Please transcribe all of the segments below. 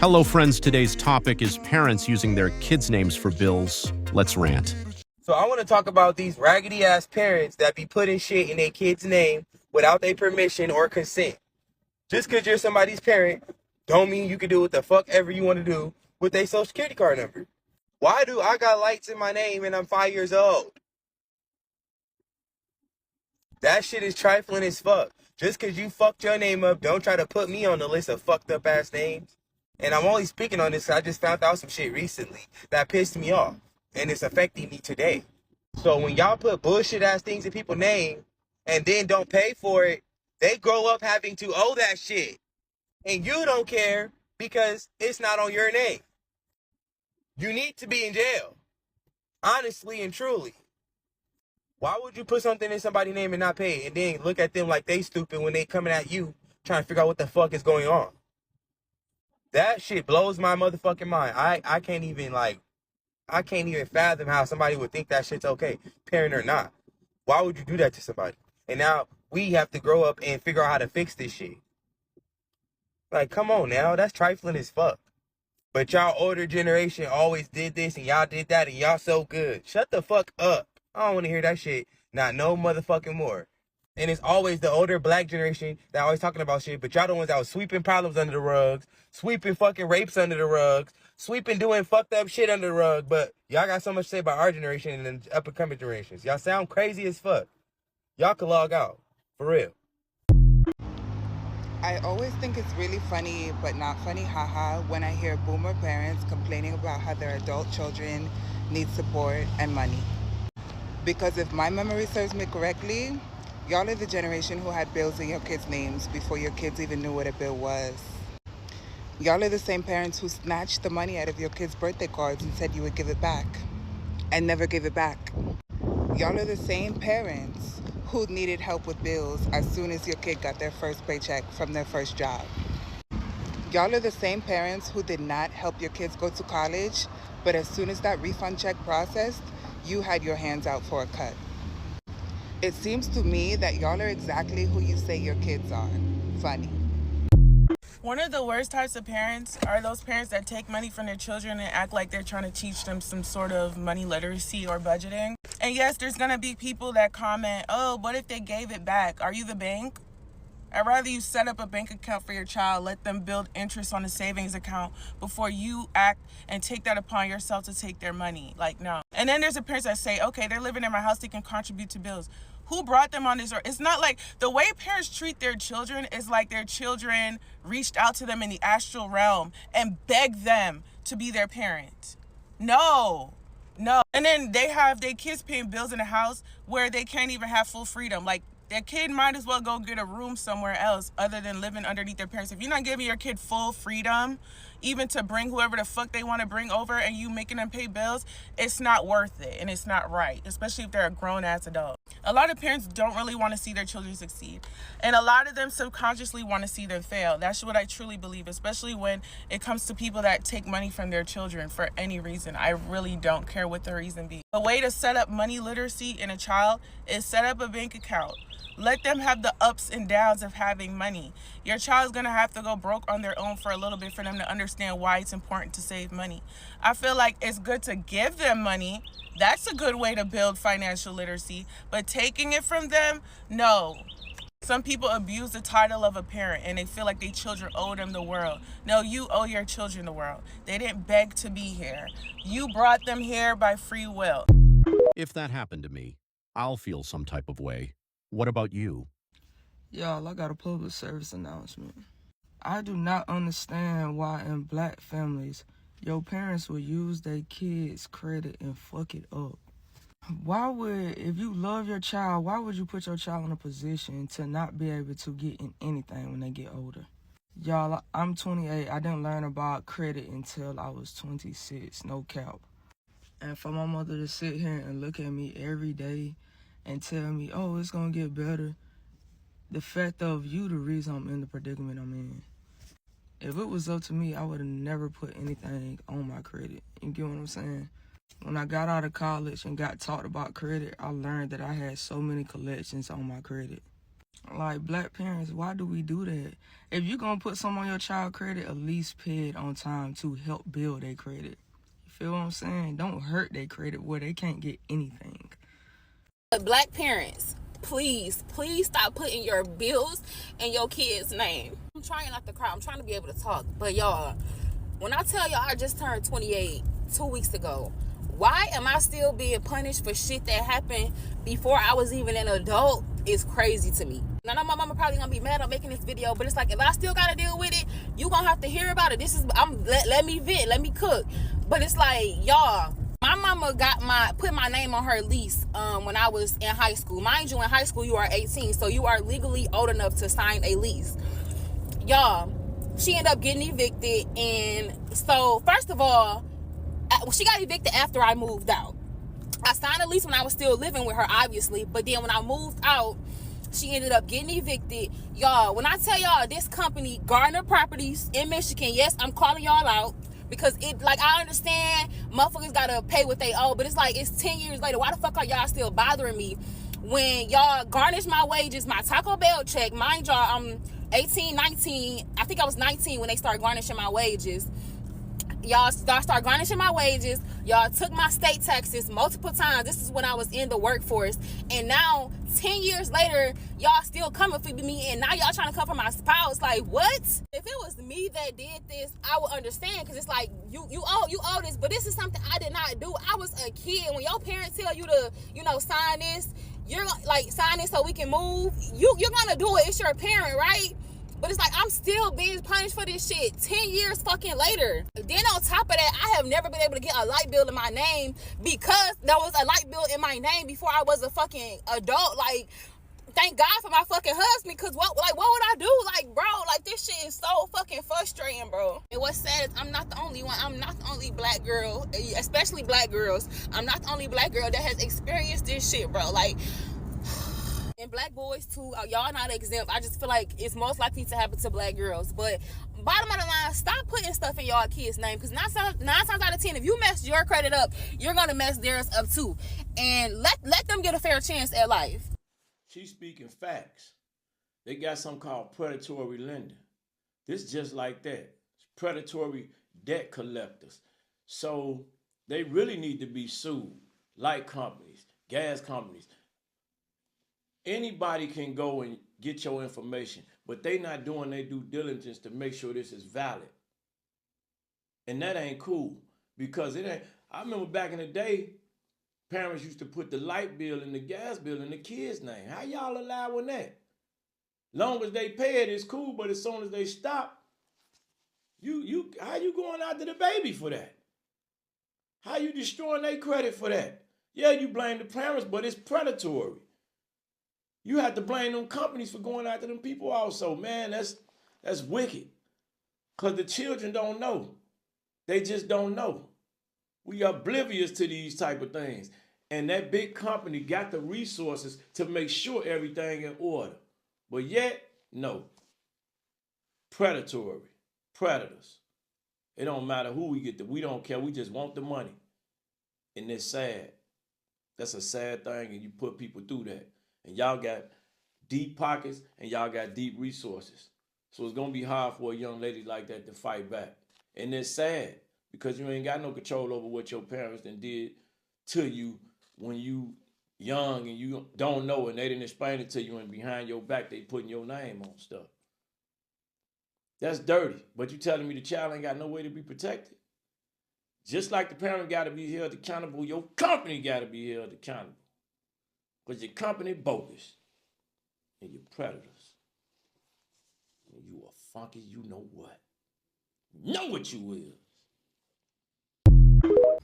Hello, friends. Today's topic is parents using their kids' names for bills. Let's rant. So I want to talk about these raggedy ass parents that be putting shit in their kid's name without their permission or consent. Just because you're somebody's parent, don't mean you can do what the fuck ever you want to do with their social security card number. Why do I got lights in my name and I'm 5 years old? That shit is trifling as fuck. Just because you fucked your name up, don't try to put me on the list of fucked up ass names. And I'm only speaking on this because I just found out some shit recently that pissed me off. And it's affecting me today. So when y'all put bullshit ass things in people's name and then don't pay for it, they grow up having to owe that shit. And you don't care because it's not on your name. You need to be in jail. Honestly and truly. Why would you put something in somebody's name and not pay it and then look at them like they stupid when they coming at you trying to figure out what the fuck is going on? That shit blows my motherfucking mind. I can't even fathom how somebody would think that shit's okay, parent or not. Why would you do that to somebody? And now we have to grow up and figure out how to fix this shit. Like, come on now, that's trifling as fuck. But y'all older generation always did this and y'all did that and y'all so good. Shut the fuck up. I don't want to hear that shit. Not no motherfucking more. And it's always the older black generation that always talking about shit, but y'all the ones that was sweeping problems under the rugs, sweeping fucking rapes under the rugs, sweeping doing fucked up shit under the rug, but y'all got so much to say about our generation and the up and coming generations. Y'all sound crazy as fuck. Y'all can log out. For real. I always think it's really funny, but not funny, haha, when I hear boomer parents complaining about how their adult children need support and money. Because if my memory serves me correctly, y'all are the generation who had bills in your kids' names before your kids even knew what a bill was. Y'all are the same parents who snatched the money out of your kids' birthday cards and said you would give it back, and never gave it back. Y'all are the same parents who needed help with bills as soon as your kid got their first paycheck from their first job. Y'all are the same parents who did not help your kids go to college, but as soon as that refund check processed, you had your hands out for a cut. It seems to me that y'all are exactly who you say your kids are. Funny. One of the worst types of parents are those parents that take money from their children and act like they're trying to teach them some sort of money literacy or budgeting. And yes, there's going to be people that comment, oh, what if they gave it back? Are you the bank? I'd rather you set up a bank account for your child, let them build interest on a savings account before you act and take that upon yourself to take their money. Like, no. And then there's the parents that say, okay, they're living in my house, they can contribute to bills. Who brought them on this? Or it's not like the way parents treat their children is like their children reached out to them in the astral realm and begged them to be their parent. No. And then they have their kids paying bills in a house where they can't even have full freedom. Like, their kid might as well go get a room somewhere else other than living underneath their parents. If you're not giving your kid full freedom, even to bring whoever the fuck they want to bring over and you making them pay bills, it's not worth it and it's not right, especially if they're a grown-ass adult. A lot of parents don't really want to see their children succeed. And a lot of them subconsciously want to see them fail. That's what I truly believe, especially when it comes to people that take money from their children for any reason. I really don't care what the reason be. The way to set up money literacy in a child is set up a bank account. Let them have the ups and downs of having money. Your child's going to have to go broke on their own for a little bit for them to understand why it's important to save money. I feel like it's good to give them money. That's a good way to build financial literacy. But taking it from them, no. Some people abuse the title of a parent and they feel like their children owe them the world. No, you owe your children the world. They didn't beg to be here. You brought them here by free will. If that happened to me, I'll feel some type of way. What about you? Y'all, I got a public service announcement. I do not understand why in black families, your parents will use their kids' credit and fuck it up. If you love your child, why would you put your child in a position to not be able to get in anything when they get older? Y'all, I'm 28. I didn't learn about credit until I was 26, no cap. And for my mother to sit here and look at me every day and tell me, oh, it's gonna get better, the fact of you the reason I'm in the predicament I'm in. If it was up to me, I would have never put anything on my credit. You get what I'm saying? When I got out of college and got taught about credit, I learned that I had so many collections on my credit. Like, black parents, why do we do that? If you're gonna put some on your child credit, at least pay it on time to help build their credit. You feel what I'm saying? Don't hurt their credit where they can't get anything. Black parents, please stop putting your bills in your kids' name. I'm trying not to cry. I'm trying to be able to talk. But y'all, when I tell y'all I just turned 28 2 weeks ago, why am I still being punished for shit that happened before I was even an adult is crazy to me. I know my mama probably gonna be mad I'm making this video, but it's like, if I still gotta deal with it, you gonna have to hear about it. Let me vent, let me cook. But it's like, y'all, my mama put my name on her lease when I was in high school. Mind you, in high school you are 18, so you are legally old enough to sign a lease. Y'all, she ended up getting evicted, and so first of all, she got evicted after I moved out. I signed a lease when I was still living with her, obviously, but then when I moved out, she ended up getting evicted. Y'all, when I tell y'all, this company, Gardner Properties in Michigan, yes, I'm calling y'all out, because I understand motherfuckers gotta pay what they owe, but it's like, it's 10 years later. Why the fuck are y'all still bothering me when y'all garnish my wages, my Taco Bell check? Mind y'all, I'm 18, 19. I think I was 19 when they started garnishing my wages. Y'all start garnishing my wages. Y'all took my state taxes multiple times. This is when I was in the workforce. And now, 10 years later, y'all still coming for me, and now y'all trying to come for my spouse. Like, what? If it was me that did this, I would understand, because it's like, you owe this, but this is something I did not do. I was a kid. When your parents tell you to, sign this, you're like, sign this so we can move, you're gonna do it. It's your parent, right? But it's like, I'm still being punished for this shit 10 years fucking later. Then on top of that, I have never been able to get a light bill in my name, because there was a light bill in my name before I was a fucking adult. Like, thank God for my fucking husband, because what would I do? Like, bro, like, this shit is so fucking frustrating, bro. And what's sad is I'm not the only one. I'm not the only black girl, especially black girls. I'm not the only black girl that has experienced this shit, bro. Like, and black boys too, y'all not exempt. I just feel like it's most likely to happen to black girls. But bottom of the line, stop putting stuff in y'all kids' name, because 9 times out of 10, if you mess your credit up, you're gonna mess theirs up too. And let them get a fair chance at life. She's speaking facts. They got something called predatory lending. This just like that. It's predatory debt collectors. So they really need to be sued. Light companies, gas companies. Anybody can go and get your information, but they not doing their due diligence to make sure this is valid. And that ain't cool, because it ain't. I remember back in the day, parents used to put the light bill and the gas bill in the kid's name. How y'all allowing that? Long as they pay it, it's cool, but as soon as they stop, how you going after the baby for that? How you destroying their credit for that? Yeah, you blame the parents, but it's predatory. You have to blame them companies for going after them people also. Man, that's wicked. Because the children don't know. They just don't know. We are oblivious to these type of things. And that big company got the resources to make sure everything in order. But yet, no. Predatory. Predators. It don't matter who we get to. We don't care. We just want the money. And it's sad. That's a sad thing, and you put people through that. And y'all got deep pockets, and y'all got deep resources. So it's going to be hard for a young lady like that to fight back. And it's sad, because you ain't got no control over what your parents done did to you when you young and you don't know, and they didn't explain it to you, and behind your back they putting your name on stuff. That's dirty. But you telling me the child ain't got no way to be protected? Just like the parent got to be held accountable, your company got to be held accountable. Because your company bogus. And you're predators. And you are funky, you know what. Know what you is.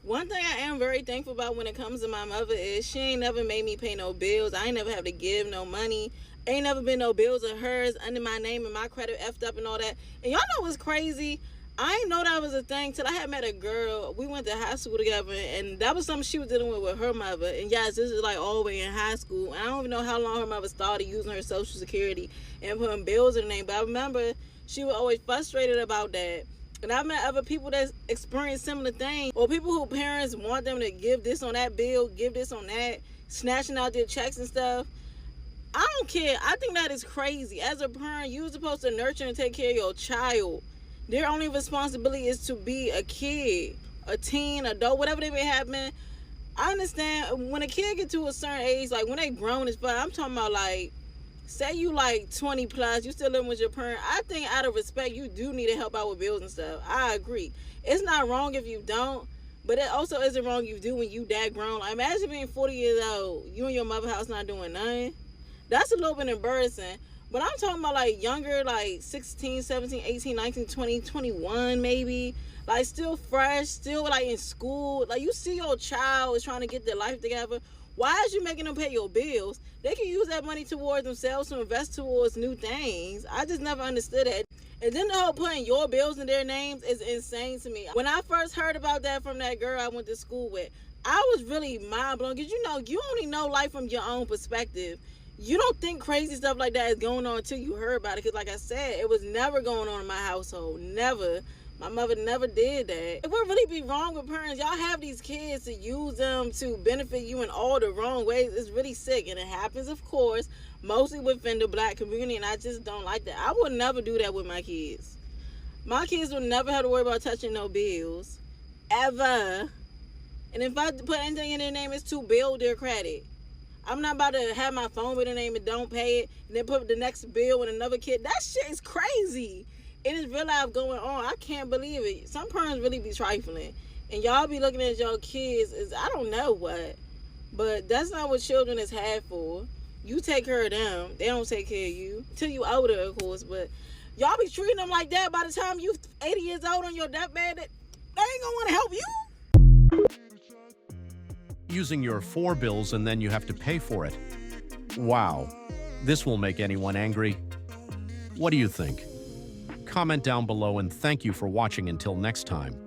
One thing I am very thankful about when it comes to my mother is she ain't never made me pay no bills. I ain't never have to give no money. Ain't never been no bills of hers under my name and my credit effed up and all that. And y'all know what's crazy? I ain't know that was a thing till I had met a girl. We went to high school together, and that was something she was dealing with her mother. And yes, this is like all the way in high school. I don't even know how long her mother started using her Social Security and putting bills in her name. But I remember she was always frustrated about that. And I've met other people that experience similar things, or people who parents want them to give this on that bill, give this on that, snatching out their checks and stuff. I don't care. I think that is crazy. As a parent, you're supposed to nurture and take care of your child. Their only responsibility is to be a kid, a teen, adult, whatever they may have been. I understand when a kid get to a certain age, like when they grown as fuck, I'm talking about like, say you like 20 plus, you still living with your parent. I think out of respect, you do need to help out with bills and stuff. I agree. It's not wrong if you don't, but it also isn't wrong if you do when you that grown. Like, imagine being 40 years old, you in your mother's house not doing nothing. That's a little bit embarrassing. But I'm talking about like younger, like 16, 17, 18, 19, 20, 21 maybe. Like still fresh, still like in school. Like you see your child is trying to get their life together. Why is you making them pay your bills? They can use that money towards themselves to invest towards new things. I just never understood it. And then the whole putting your bills in their names is insane to me. When I first heard about that from that girl I went to school with, I was really mind blown. Because you only know life from your own perspective. You don't think crazy stuff like that is going on until you heard about it. Because like I said, it was never going on in my household. Never. My mother never did that. It would really be wrong with parents. Y'all have these kids to use them to benefit you in all the wrong ways. It's really sick. And it happens, of course, mostly within the black community. And I just don't like that. I would never do that with my kids. My kids would never have to worry about touching no bills. Ever. And if I put anything in their name, it's to build their credit. I'm not about to have my phone with their name and don't pay it. And then put the next bill with another kid. That shit is crazy. And it's real life going on. I can't believe it. Some parents really be trifling. And y'all be looking at your kids as I don't know what. But that's not what children is had for. You take care of them. They don't take care of you. Till you older, of course. But y'all be treating them like that. By the time you 80 years old on your deathbed, they ain't gonna want to help you. Using your 4 bills and then you have to pay for it. Wow. This will make anyone angry. What do you think? Comment down below and thank you for watching until next time.